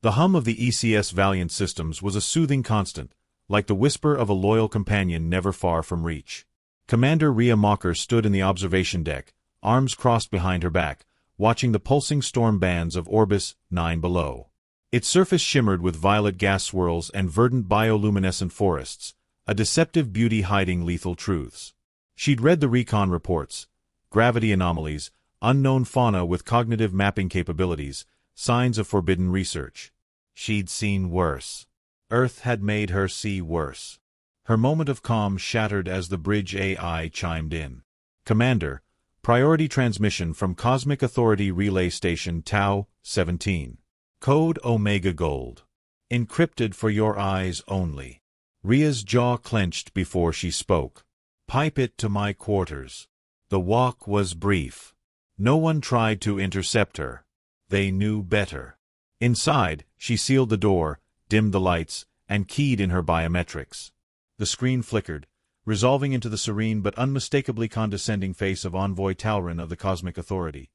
The hum of the ECS Valiant systems was a soothing constant, like the whisper of a loyal companion never far from reach. Commander Rhea Mocker stood in the observation deck, arms crossed behind her back, watching the pulsing storm bands of Orbis 9 below. Its surface shimmered with violet gas swirls and verdant bioluminescent forests, a deceptive beauty hiding lethal truths. She'd read the recon reports: gravity anomalies, unknown fauna with cognitive mapping capabilities, signs of forbidden research. She'd seen worse. Earth had made her see worse. Her moment of calm shattered as the bridge AI chimed in. "Commander, priority transmission from Cosmic Authority Relay Station Tau 17. Code Omega Gold. Encrypted for your eyes only." Rhea's jaw clenched before she spoke. "Pipe it to my quarters." The walk was brief. No one tried to intercept her. They knew better. Inside, she sealed the door, dimmed the lights, and keyed in her biometrics. The screen flickered, resolving into the serene but unmistakably condescending face of Envoy Talrin of the Cosmic Authority.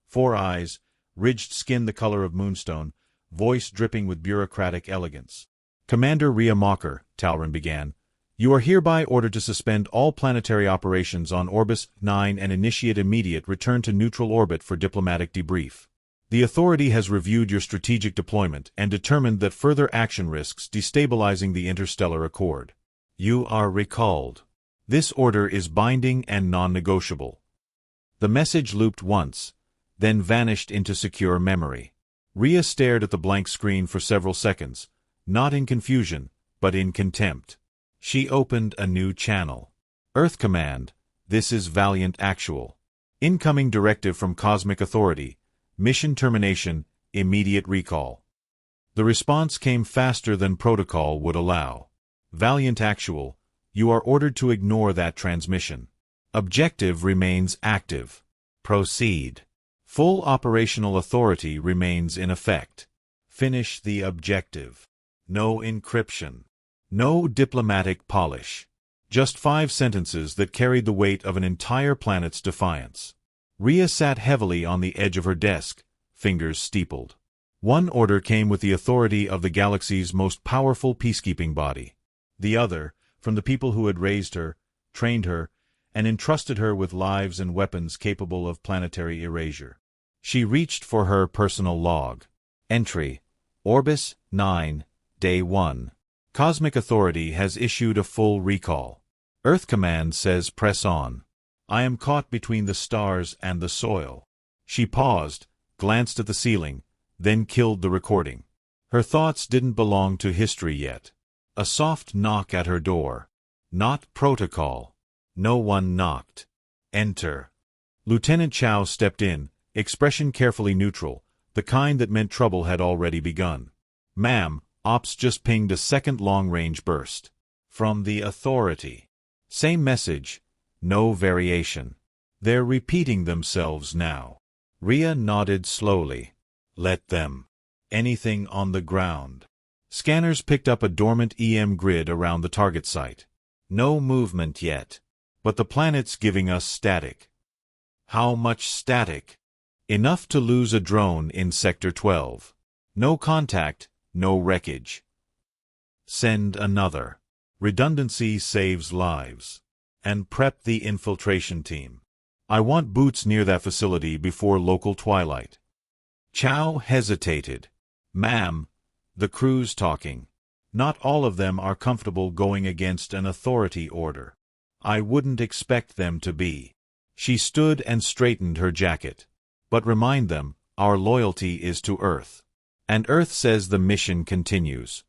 4 eyes, ridged skin the color of moonstone, voice dripping with bureaucratic elegance. "Commander Rhea Mocker," Talrin began, "you are hereby ordered to suspend all planetary operations on Orbis 9 and initiate immediate return to neutral orbit for diplomatic debrief. The Authority has reviewed your strategic deployment and determined that further action risks destabilizing the interstellar accord. You are recalled. This order is binding and non-negotiable." The message looped once, then vanished into secure memory. Rhea stared at the blank screen for several seconds, not in confusion, but in contempt. She opened a new channel. "Earth Command, this is Valiant Actual. Incoming directive from Cosmic Authority. Mission termination, immediate recall." The response came faster than protocol would allow. "Valiant Actual, you are ordered to ignore that transmission. Objective remains active. Proceed. Full operational authority remains in effect. Finish the objective. No encryption. No diplomatic polish." Just 5 sentences that carried the weight of an entire planet's defiance. Rhea sat heavily on the edge of her desk, fingers steepled. One order came with the authority of the galaxy's most powerful peacekeeping body. The other, from the people who had raised her, trained her, and entrusted her with lives and weapons capable of planetary erasure. She reached for her personal log. Entry: Orbis 9, Day 1. Cosmic Authority has issued a full recall. Earth Command says press on. I am caught between the stars and the soil. She paused, glanced at the ceiling, then killed the recording. Her thoughts didn't belong to history yet. A soft knock at her door. Not protocol. No one knocked. Enter. Lieutenant Chow stepped in, expression carefully neutral, the kind that meant trouble had already begun. "Ma'am, Ops just pinged a second long-range burst. From the Authority. Same message, no variation. They're repeating themselves now." Rhea nodded slowly. "Let them. Anything on the ground." Scanners picked up a dormant EM grid around the target site. "No movement yet. But the planet's giving us static." "How much static?" "Enough to lose a drone in Sector 12. No contact, no wreckage." "Send another. Redundancy saves lives. And prep the infiltration team. I want boots near that facility before local twilight." Chow hesitated. "Ma'am, the crew's talking. Not all of them are comfortable going against an authority order. I wouldn't expect them to be." She stood and straightened her jacket. "But remind them, our loyalty is to Earth. And Earth says the mission continues."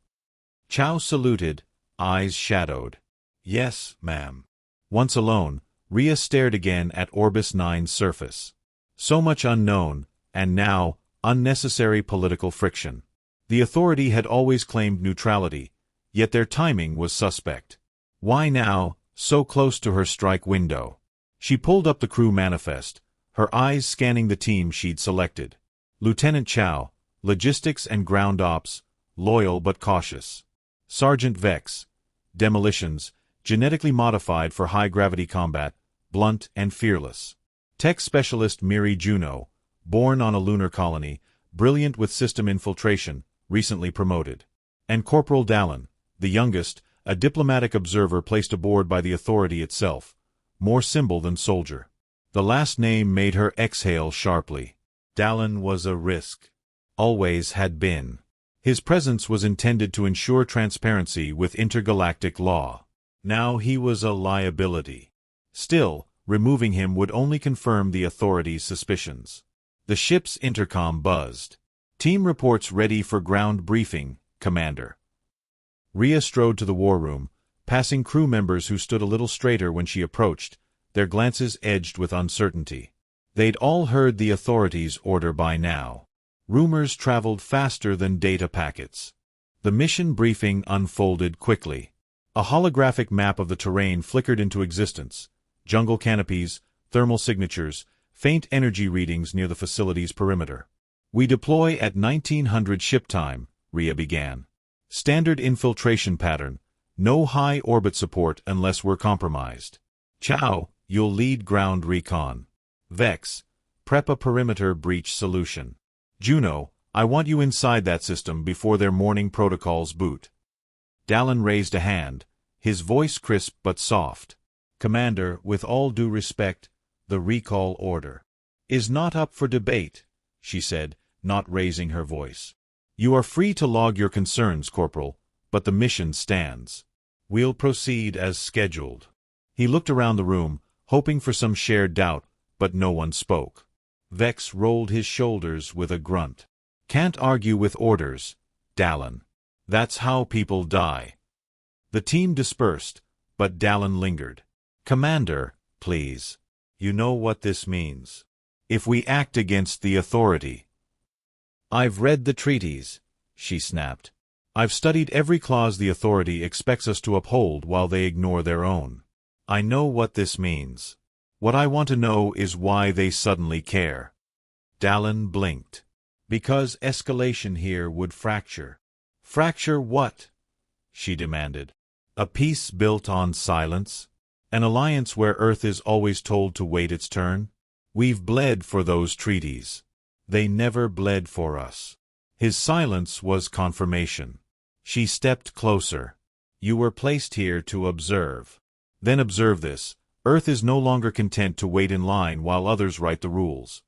Chow saluted, eyes shadowed. "Yes, ma'am." Once alone, Rhea stared again at Orbis 9's surface. So much unknown, and now, unnecessary political friction. The Authority had always claimed neutrality, yet their timing was suspect. Why now, so close to her strike window? She pulled up the crew manifest, her eyes scanning the team she'd selected. Lieutenant Chow, Logistics and Ground Ops, loyal but cautious. Sergeant Vex, Demolitions, genetically modified for high-gravity combat, blunt and fearless. Tech Specialist Miri Juno, born on a lunar colony, brilliant with system infiltration, recently promoted. And Corporal Dallin, the youngest, a diplomatic observer placed aboard by the authority itself, more symbol than soldier. The last name made her exhale sharply. Dallin was a risk. Always had been. His presence was intended to ensure transparency with intergalactic law. Now he was a liability. Still, removing him would only confirm the authorities' suspicions. The ship's intercom buzzed. Team reports ready for ground briefing, Commander. Rhea strode to the war room, passing crew members who stood a little straighter when she approached, their glances edged with uncertainty. They'd all heard the authorities' order by now. Rumors traveled faster than data packets. The mission briefing unfolded quickly. A holographic map of the terrain flickered into existence. Jungle canopies, thermal signatures, faint energy readings near the facility's perimeter. "We deploy at 1900 ship time," Rhea began. "Standard infiltration pattern. No high orbit support unless we're compromised. Chow, you'll lead ground recon. Vex, prep a perimeter breach solution. Juno, I want you inside that system before their morning protocols boot." Dallin raised a hand, his voice crisp but soft. "Commander, with all due respect, the recall order is not up for debate," she said, not raising her voice. "You are free to log your concerns, Corporal, but the mission stands. We'll proceed as scheduled." He looked around the room, hoping for some shared doubt, but no one spoke. Vex rolled his shoulders with a grunt. "Can't argue with orders, Dallin. That's how people die." The team dispersed, but Dallin lingered. "Commander, please. You know what this means. If we act against the authority—" "I've read the treaties," she snapped. "I've studied every clause the authority expects us to uphold while they ignore their own. I know what this means. What I want to know is why they suddenly care." Dallin blinked. "Because escalation here would fracture." "Fracture what?" she demanded. "A peace built on silence? An alliance where Earth is always told to wait its turn? We've bled for those treaties. They never bled for us." His silence was confirmation. She stepped closer. "You were placed here to observe. Then observe this. Earth is no longer content to wait in line while others write the rules."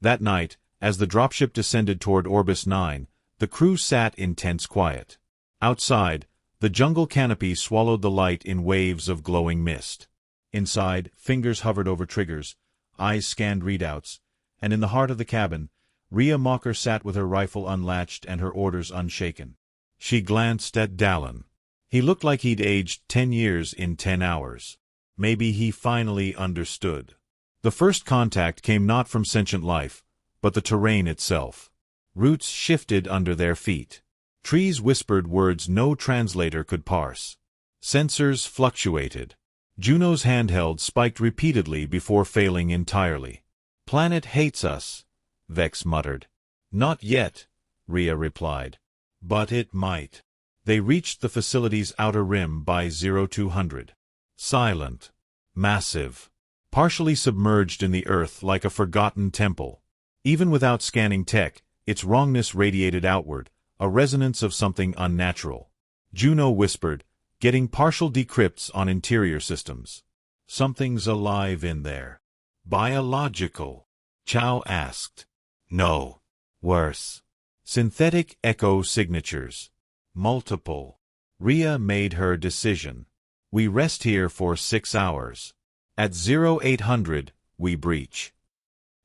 That night, as the dropship descended toward Orbis 9, the crew sat in tense quiet. Outside, the jungle canopy swallowed the light in waves of glowing mist. Inside, fingers hovered over triggers, eyes scanned readouts, and in the heart of the cabin, Rhea Mocker sat with her rifle unlatched and her orders unshaken. She glanced at Dallin. He looked like he'd aged 10 years in 10 hours. Maybe he finally understood. The first contact came not from sentient life, but the terrain itself. Roots shifted under their feet. Trees whispered words no translator could parse. Sensors fluctuated. Juno's handheld spiked repeatedly before failing entirely. "Planet hates us," Vex muttered. "Not yet," Rhea replied. "But it might." They reached the facility's outer rim by 0200. Silent. Massive. Partially submerged in the earth like a forgotten temple. Even without scanning tech, its wrongness radiated outward, a resonance of something unnatural. Juno whispered, getting partial decrypts on interior systems. "Something's alive in there." "Biological?" Chow asked. "No. Worse. Synthetic echo signatures. Multiple." Rhea made her decision. "We rest here for 6 hours. At 0800, we breach."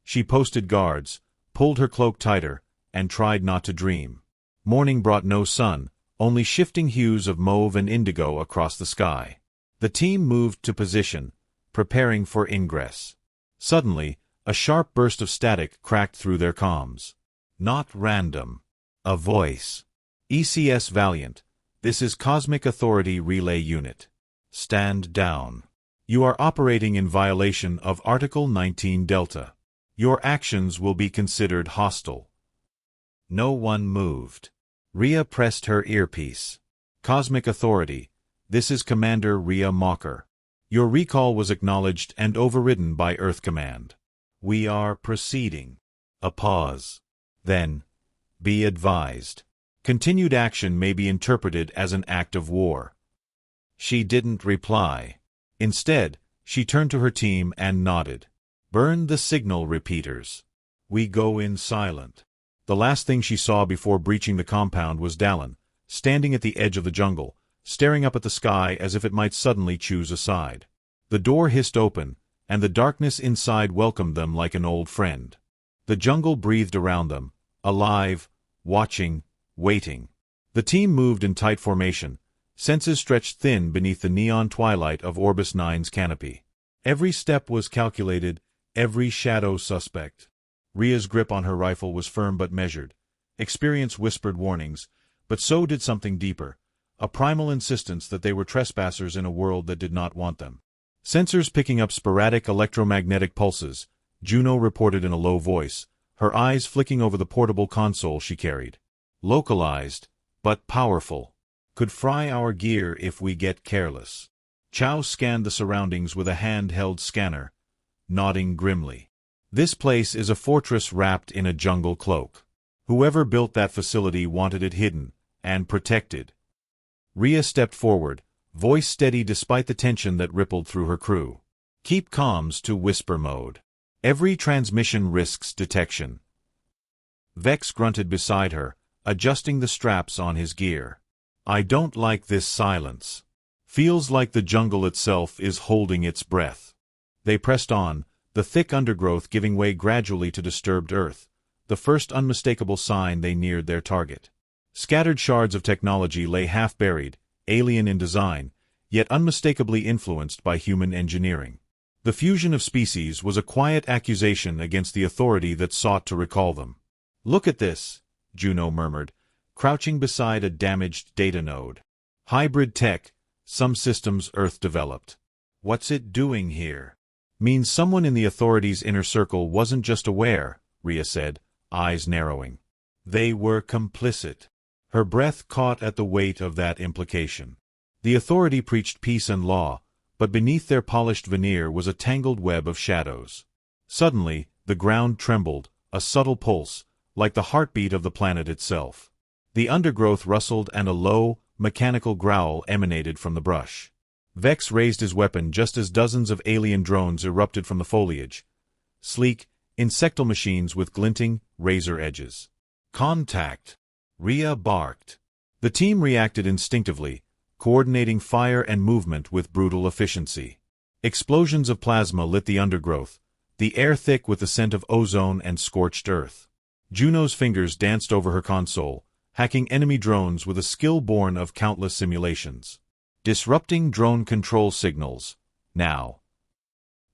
She posted guards, pulled her cloak tighter, and tried not to dream. Morning brought no sun, only shifting hues of mauve and indigo across the sky. The team moved to position, preparing for ingress. Suddenly, a sharp burst of static cracked through their comms. Not random. A voice. "ECS Valiant, this is Cosmic Authority Relay Unit. Stand down. You are operating in violation of Article 19 Delta. Your actions will be considered hostile." No one moved. Rhea pressed her earpiece. "Cosmic Authority, this is Commander Rhea Mocker. Your recall was acknowledged and overridden by Earth Command. We are proceeding." A pause. Then, "Be advised. Continued action may be interpreted as an act of war. She didn't reply. Instead, she turned to her team and nodded. Burn the signal repeaters. We go in silent. The last thing she saw before breaching the compound was Dallin, standing at the edge of the jungle, staring up at the sky as if it might suddenly choose a side. The door hissed open, and the darkness inside welcomed them like an old friend. The jungle breathed around them, alive, watching, waiting. The team moved in tight formation, senses stretched thin beneath the neon twilight of Orbis 9's canopy. Every step was calculated, every shadow suspect. Rhea's grip on her rifle was firm but measured. Experience whispered warnings, but so did something deeper, a primal insistence that they were trespassers in a world that did not want them. Sensors picking up sporadic electromagnetic pulses, Juno reported in a low voice, her eyes flicking over the portable console she carried. Localized, but powerful. Could fry our gear if we get careless. Chow scanned the surroundings with a handheld scanner, nodding grimly. This place is a fortress wrapped in a jungle cloak. Whoever built that facility wanted it hidden and protected. Rhea stepped forward, voice steady despite the tension that rippled through her crew. Keep comms to whisper mode. Every transmission risks detection. Vex grunted beside her, adjusting the straps on his gear. I don't like this silence. Feels like the jungle itself is holding its breath. They pressed on, the thick undergrowth giving way gradually to disturbed earth, the first unmistakable sign they neared their target. Scattered shards of technology lay half-buried, alien in design, yet unmistakably influenced by human engineering. The fusion of species was a quiet accusation against the authority that sought to recall them. Look at this, Juno murmured, crouching beside a damaged data node. Hybrid tech, some systems Earth developed. What's it doing here? Means someone in the authority's inner circle wasn't just aware, Rhea said, eyes narrowing. They were complicit. Her breath caught at the weight of that implication. The authority preached peace and law, but beneath their polished veneer was a tangled web of shadows. Suddenly, the ground trembled, a subtle pulse, like the heartbeat of the planet itself. The undergrowth rustled and a low, mechanical growl emanated from the brush. Vex raised his weapon just as dozens of alien drones erupted from the foliage. Sleek, insectal machines with glinting, razor edges. Contact! Rhea barked. The team reacted instinctively, coordinating fire and movement with brutal efficiency. Explosions of plasma lit the undergrowth, the air thick with the scent of ozone and scorched earth. Juno's fingers danced over her console, hacking enemy drones with a skill born of countless simulations. Disrupting drone control signals. Now.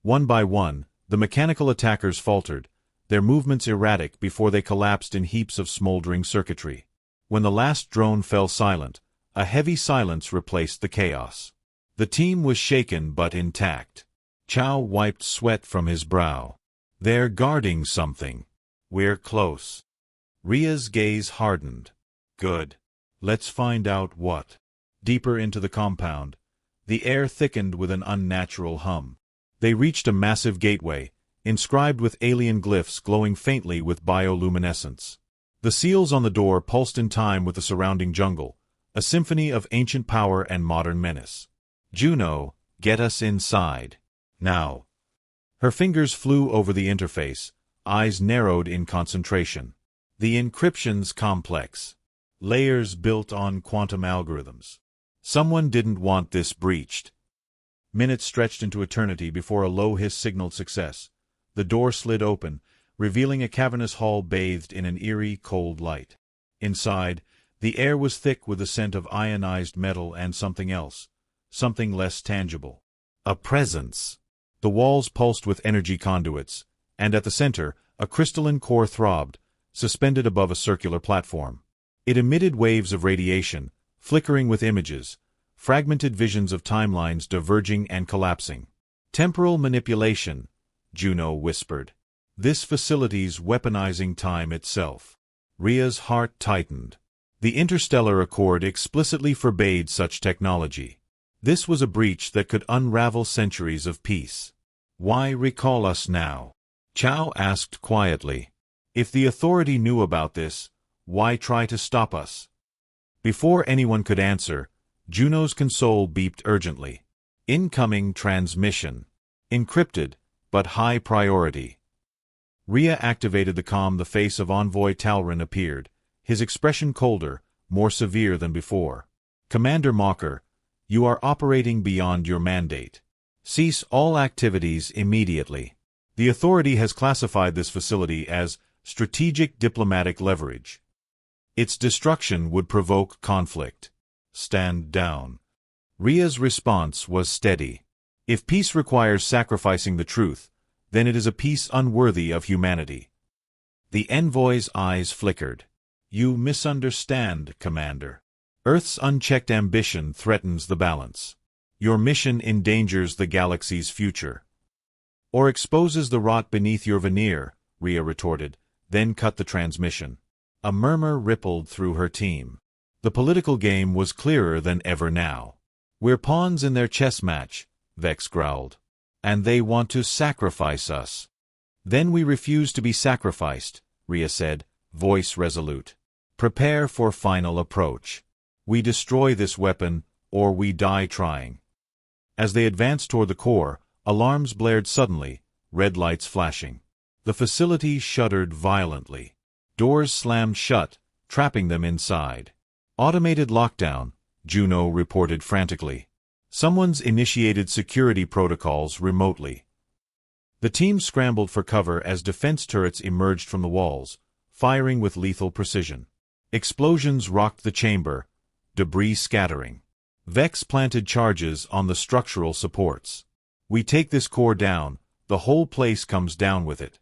One by one, the mechanical attackers faltered, their movements erratic before they collapsed in heaps of smoldering circuitry. When the last drone fell silent, a heavy silence replaced the chaos. The team was shaken but intact. Chow wiped sweat from his brow. They're guarding something. We're close. Rhea's gaze hardened. Good. Let's find out what. Deeper into the compound, the air thickened with an unnatural hum. They reached a massive gateway, inscribed with alien glyphs glowing faintly with bioluminescence. The seals on the door pulsed in time with the surrounding jungle, a symphony of ancient power and modern menace. Juno, get us inside. Now. Her fingers flew over the interface, eyes narrowed in concentration. The encryption's complex. Layers built on quantum algorithms. Someone didn't want this breached. Minutes stretched into eternity before a low hiss signaled success. The door slid open, revealing a cavernous hall bathed in an eerie, cold light. Inside, the air was thick with the scent of ionized metal and something else, something less tangible. A presence. The walls pulsed with energy conduits, and at the center, a crystalline core throbbed, suspended above a circular platform. It emitted waves of radiation, flickering with images, fragmented visions of timelines diverging and collapsing. Temporal manipulation, Juno whispered. This facility's weaponizing time itself. Rhea's heart tightened. The Interstellar Accord explicitly forbade such technology. This was a breach that could unravel centuries of peace. Why recall us now? Chow asked quietly. If the authority knew about this, why try to stop us? Before anyone could answer, Juno's console beeped urgently. Incoming transmission. Encrypted, but high priority. Rhea activated the comm. The face of Envoy Talrin appeared, his expression colder, more severe than before. Commander Mocker, you are operating beyond your mandate. Cease all activities immediately. The Authority has classified this facility as strategic diplomatic leverage. Its destruction would provoke conflict. Stand down. Rhea's response was steady. If peace requires sacrificing the truth, then it is a peace unworthy of humanity. The envoy's eyes flickered. You misunderstand, Commander. Earth's unchecked ambition threatens the balance. Your mission endangers the galaxy's future. Or exposes the rot beneath your veneer, Rhea retorted, then cut the transmission. A murmur rippled through her team. The political game was clearer than ever now. We're pawns in their chess match, Vex growled. And they want to sacrifice us. Then we refuse to be sacrificed, Rhea said, voice resolute. Prepare for final approach. We destroy this weapon, or we die trying. As they advanced toward the core, alarms blared suddenly, red lights flashing. The facility shuddered violently. Doors slammed shut, trapping them inside. Automated lockdown, Juno reported frantically. Someone's initiated security protocols remotely. The team scrambled for cover as defense turrets emerged from the walls, firing with lethal precision. Explosions rocked the chamber, debris scattering. Vex planted charges on the structural supports. We take this core down, the whole place comes down with it.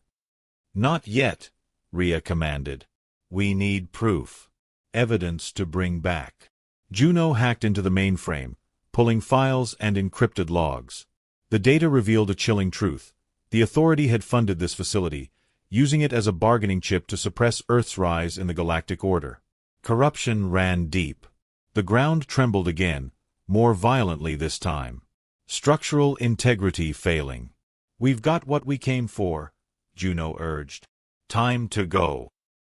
Not yet, Rhea commanded. We need proof. Evidence to bring back. Juno hacked into the mainframe, pulling files and encrypted logs. The data revealed a chilling truth. The Authority had funded this facility, using it as a bargaining chip to suppress Earth's rise in the galactic order. Corruption ran deep. The ground trembled again, more violently this time. Structural integrity failing. We've got what we came for, Juno urged. Time to go.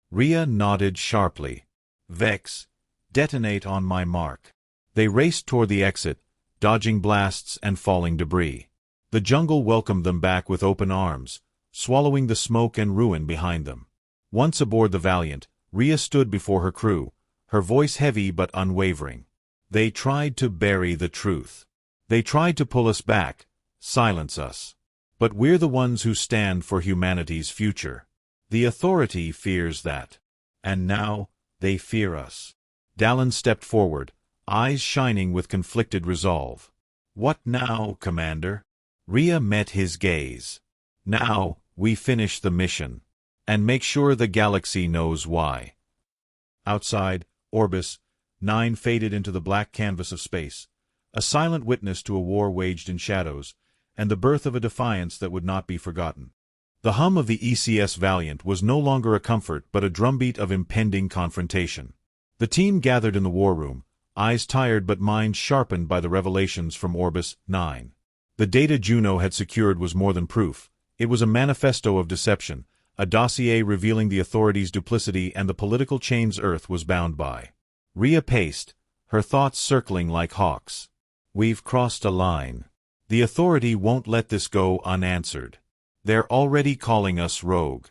Rhea nodded sharply. Vex, detonate on my mark. They raced toward the exit, dodging blasts and falling debris. The jungle welcomed them back with open arms, swallowing the smoke and ruin behind them. Once aboard the Valiant, Rhea stood before her crew, her voice heavy but unwavering. They tried to bury the truth. They tried to pull us back, silence us. But we're the ones who stand for humanity's future. The Authority fears that. And now, they fear us. Dallin stepped forward, eyes shining with conflicted resolve. What now, Commander? Rhea met his gaze. Now, we finish the mission. And make sure the galaxy knows why. Outside, Orbis, 9 faded into the black canvas of space, a silent witness to a war waged in shadows, and the birth of a defiance that would not be forgotten. The hum of the ECS Valiant was no longer a comfort but a drumbeat of impending confrontation. The team gathered in the war room, eyes tired but minds sharpened by the revelations from Orbis 9. The data Juno had secured was more than proof. It was a manifesto of deception, a dossier revealing the Authority's duplicity and the political chains Earth was bound by. Rhea paced, her thoughts circling like hawks. We've crossed a line. The Authority won't let this go unanswered. They're already calling us rogue.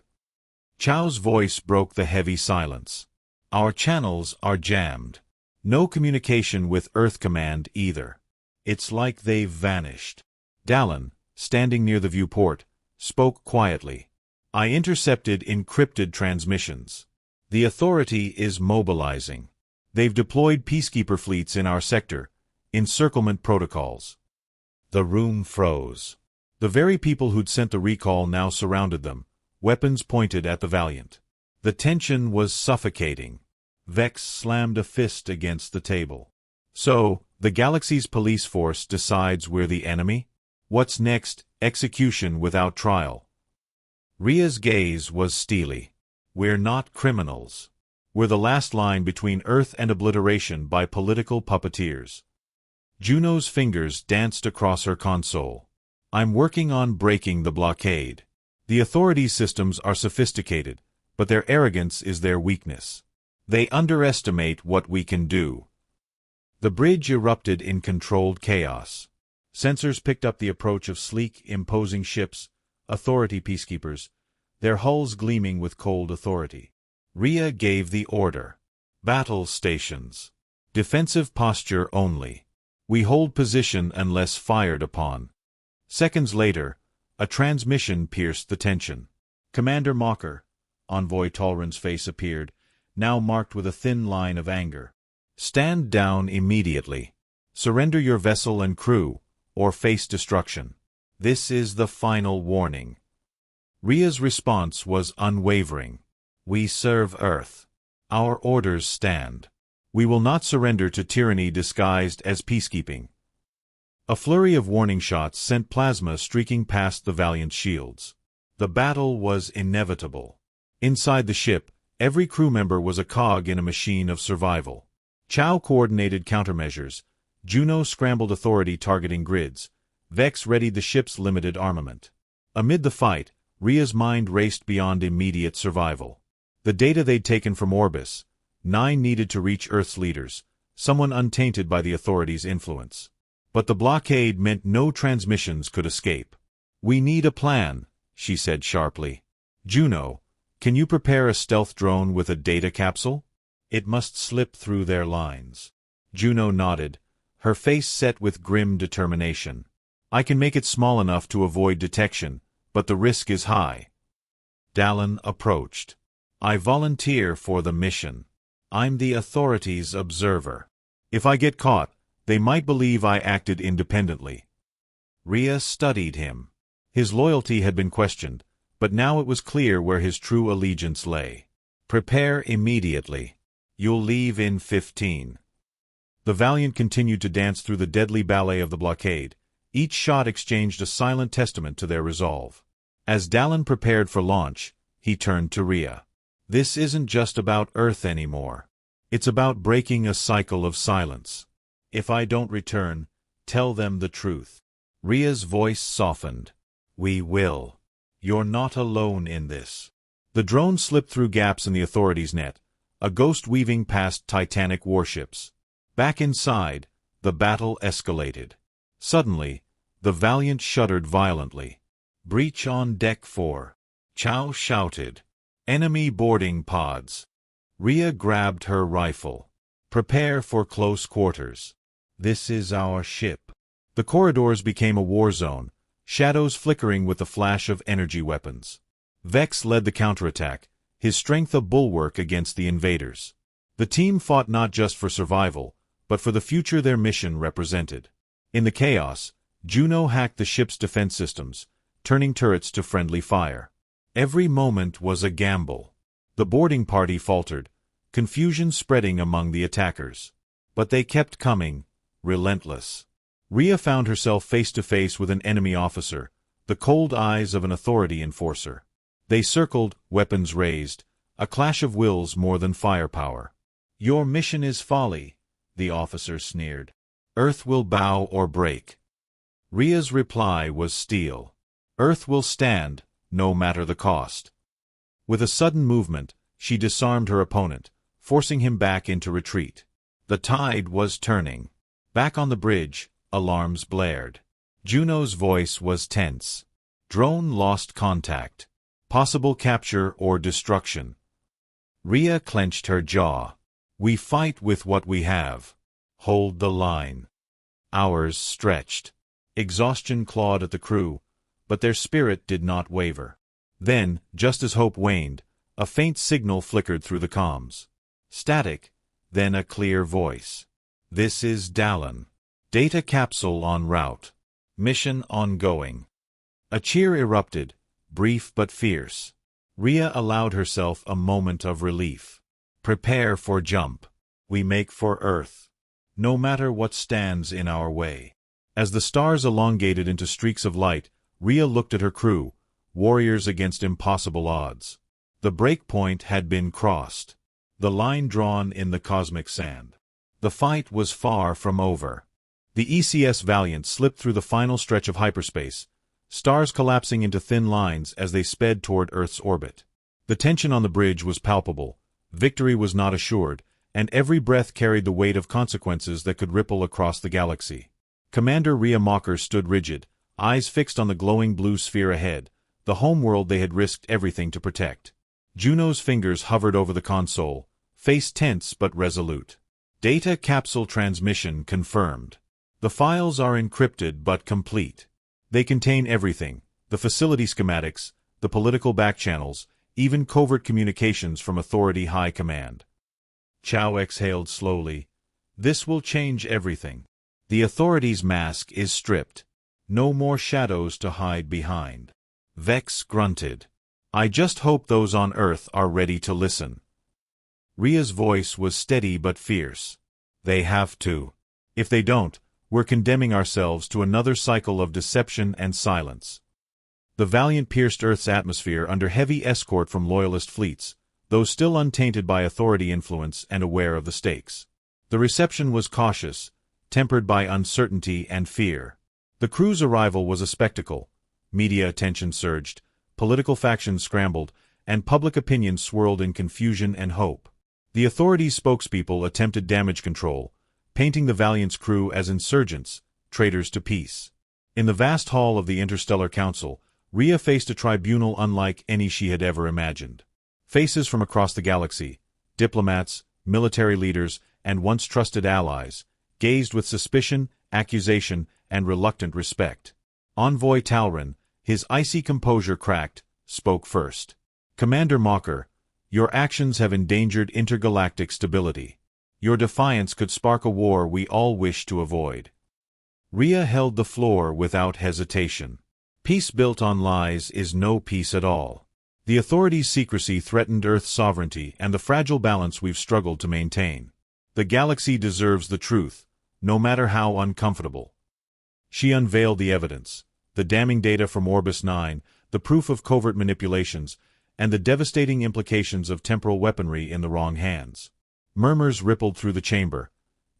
Chow's voice broke the heavy silence. Our channels are jammed. No communication with Earth Command either. It's like they've vanished. Dallin, standing near the viewport, spoke quietly. I intercepted encrypted transmissions. The Authority is mobilizing. They've deployed peacekeeper fleets in our sector, encirclement protocols. The room froze. The very people who'd sent the recall now surrounded them, weapons pointed at the Valiant. The tension was suffocating. Vex slammed a fist against the table. So, the galaxy's police force decides we're the enemy? What's next? Execution without trial. Rhea's gaze was steely. We're not criminals. We're the last line between Earth and obliteration by political puppeteers. Juno's fingers danced across her console. I'm working on breaking the blockade. The Authority's systems are sophisticated, but their arrogance is their weakness. They underestimate what we can do. The bridge erupted in controlled chaos. Sensors picked up the approach of sleek, imposing ships, Authority peacekeepers, their hulls gleaming with cold authority. Rhea gave the order. Battle stations. Defensive posture only. We hold position unless fired upon. Seconds later, a transmission pierced the tension. Commander Mocker, Envoy Talrin's face appeared, now marked with a thin line of anger. Stand down immediately. Surrender your vessel and crew, or face destruction. This is the final warning. Rhea's response was unwavering. We serve Earth. Our orders stand. We will not surrender to tyranny disguised as peacekeeping. A flurry of warning shots sent plasma streaking past the Valiant shields. The battle was inevitable. Inside the ship, every crew member was a cog in a machine of survival. Chow coordinated countermeasures. Juno scrambled Authority targeting grids. Vex readied the ship's limited armament. Amid the fight, Rhea's mind raced beyond immediate survival. The data they'd taken from Orbis, 9 needed to reach Earth's leaders, someone untainted by the Authority's influence. But the blockade meant no transmissions could escape. We need a plan, she said sharply. Juno, can you prepare a stealth drone with a data capsule? It must slip through their lines. Juno nodded, her face set with grim determination. I can make it small enough to avoid detection, but the risk is high. Dallin approached. I volunteer for the mission. I'm the Authority's observer. If I get caught, they might believe I acted independently. Rhea studied him. His loyalty had been questioned, but now it was clear where his true allegiance lay. Prepare immediately. You'll leave in 15. The Valiant continued to dance through the deadly ballet of the blockade. Each shot exchanged a silent testament to their resolve. As Dallin prepared for launch, he turned to Rhea. This isn't just about Earth anymore. It's about breaking a cycle of silence. If I don't return, tell them the truth. Rhea's voice softened. We will. You're not alone in this. The drone slipped through gaps in the Authority's net, a ghost weaving past Titanic warships. Back inside, the battle escalated. Suddenly, the Valiant shuddered violently. Breach on Deck 4. Chow shouted. Enemy boarding pods. Rhea grabbed her rifle. Prepare for close quarters. This is our ship. The corridors became a war zone, shadows flickering with the flash of energy weapons. Vex led the counterattack, his strength a bulwark against the invaders. The team fought not just for survival, but for the future their mission represented. In the chaos, Juno hacked the ship's defense systems, turning turrets to friendly fire. Every moment was a gamble. The boarding party faltered, confusion spreading among the attackers. But they kept coming, relentless. Rhea found herself face to face with an enemy officer, the cold eyes of an Authority enforcer. They circled, weapons raised, a clash of wills more than firepower. Your mission is folly, the officer sneered. Earth will bow or break. Rhea's reply was steel. Earth will stand, no matter the cost. With a sudden movement, she disarmed her opponent, forcing him back into retreat. The tide was turning. Back on the bridge, alarms blared. Juno's voice was tense. Drone lost contact. Possible capture or destruction. Rhea clenched her jaw. We fight with what we have. Hold the line. Hours stretched. Exhaustion clawed at the crew, but their spirit did not waver. Then, just as hope waned, a faint signal flickered through the comms. Static, then a clear voice. This is Dallin. Data capsule en route. Mission ongoing. A cheer erupted, brief but fierce. Rhea allowed herself a moment of relief. Prepare for jump. We make for Earth. No matter what stands in our way. As the stars elongated into streaks of light, Rhea looked at her crew, warriors against impossible odds. The break point had been crossed. The line drawn in the cosmic sand. The fight was far from over. The ECS Valiant slipped through the final stretch of hyperspace, stars collapsing into thin lines as they sped toward Earth's orbit. The tension on the bridge was palpable, Victory was not assured, and every breath carried the weight of consequences that could ripple across the galaxy. Commander Rhea Mocker stood rigid, eyes fixed on the glowing blue sphere ahead, the homeworld they had risked everything to protect. Juno's fingers hovered over the console, face tense but resolute. Data capsule transmission confirmed. The files are encrypted but complete. They contain everything, the facility schematics, the political backchannels, even covert communications from Authority High Command. Chow exhaled slowly. This will change everything. The Authority's mask is stripped. No more shadows to hide behind. Vex grunted. I just hope those on Earth are ready to listen. Rhea's voice was steady but fierce. They have to. If they don't, we're condemning ourselves to another cycle of deception and silence. The Valiant pierced Earth's atmosphere under heavy escort from Loyalist fleets, though still untainted by Authority influence and aware of the stakes. The reception was cautious, tempered by uncertainty and fear. The crew's arrival was a spectacle. Media attention surged, political factions scrambled, and public opinion swirled in confusion and hope. The Authority's spokespeople attempted damage control, painting the Valiant's crew as insurgents, traitors to peace. In the vast hall of the Interstellar Council, Rhea faced a tribunal unlike any she had ever imagined. Faces from across the galaxy, diplomats, military leaders, and once trusted allies, gazed with suspicion, accusation, and reluctant respect. Envoy Talrin, his icy composure cracked, spoke first. Commander Mocker, your actions have endangered intergalactic stability. Your defiance could spark a war we all wish to avoid. Rhea held the floor without hesitation. Peace built on lies is no peace at all. The Authority's secrecy threatened Earth's sovereignty and the fragile balance we've struggled to maintain. The galaxy deserves the truth, no matter how uncomfortable. She unveiled the evidence, the damning data from Orbis 9, the proof of covert manipulations, and the devastating implications of temporal weaponry in the wrong hands. Murmurs rippled through the chamber.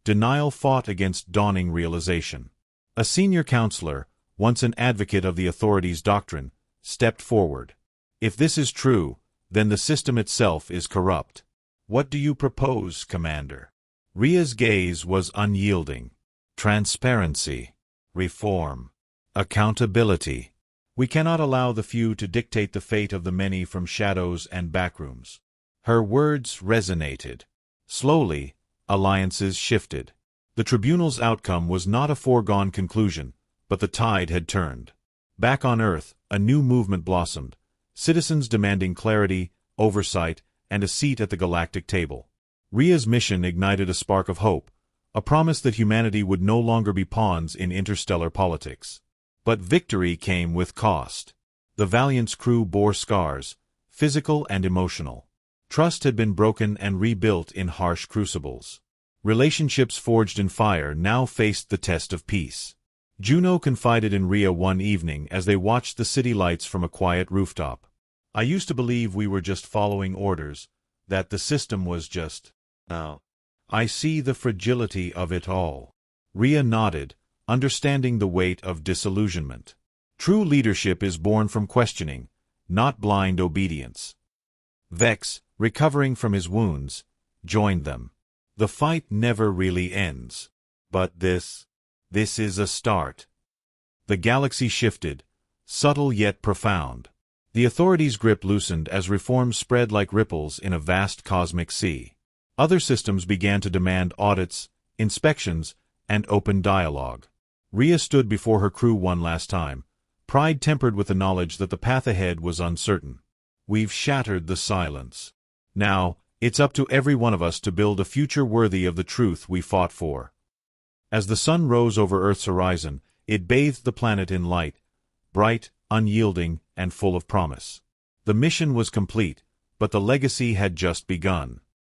Denial fought against dawning realization. A senior counselor, once an advocate of the Authority's doctrine, stepped forward. If this is true, then the system itself is corrupt. What do you propose, Commander? Rhea's gaze was unyielding. Transparency. Reform. Accountability. We cannot allow the few to dictate the fate of the many from shadows and backrooms. Her words resonated. Slowly, alliances shifted. The tribunal's outcome was not a foregone conclusion, but the tide had turned. Back on Earth, a new movement blossomed, citizens demanding clarity, oversight, and a seat at the galactic table. Rhea's mission ignited a spark of hope, a promise that humanity would no longer be pawns in interstellar politics. But victory came with cost. The Valiant's crew bore scars, physical and emotional. Trust had been broken and rebuilt in harsh crucibles. Relationships forged in fire now faced the test of peace. Juno confided in Rhea one evening as they watched the city lights from a quiet rooftop. I used to believe we were just following orders, that the system was just... Now, I see the fragility of it all. Rhea nodded, understanding the weight of disillusionment. True leadership is born from questioning, not blind obedience. Vex, recovering from his wounds, joined them. The fight never really ends. But this is a start. The galaxy shifted, subtle yet profound. The Authority's grip loosened as reforms spread like ripples in a vast cosmic sea. Other systems began to demand audits, inspections, and open dialogue. Rhea stood before her crew one last time, pride tempered with the knowledge that the path ahead was uncertain. We've shattered the silence. Now, it's up to every one of us to build a future worthy of the truth we fought for. As the sun rose over Earth's horizon, it bathed the planet in light, bright, unyielding, and full of promise. The mission was complete, but the legacy had just begun.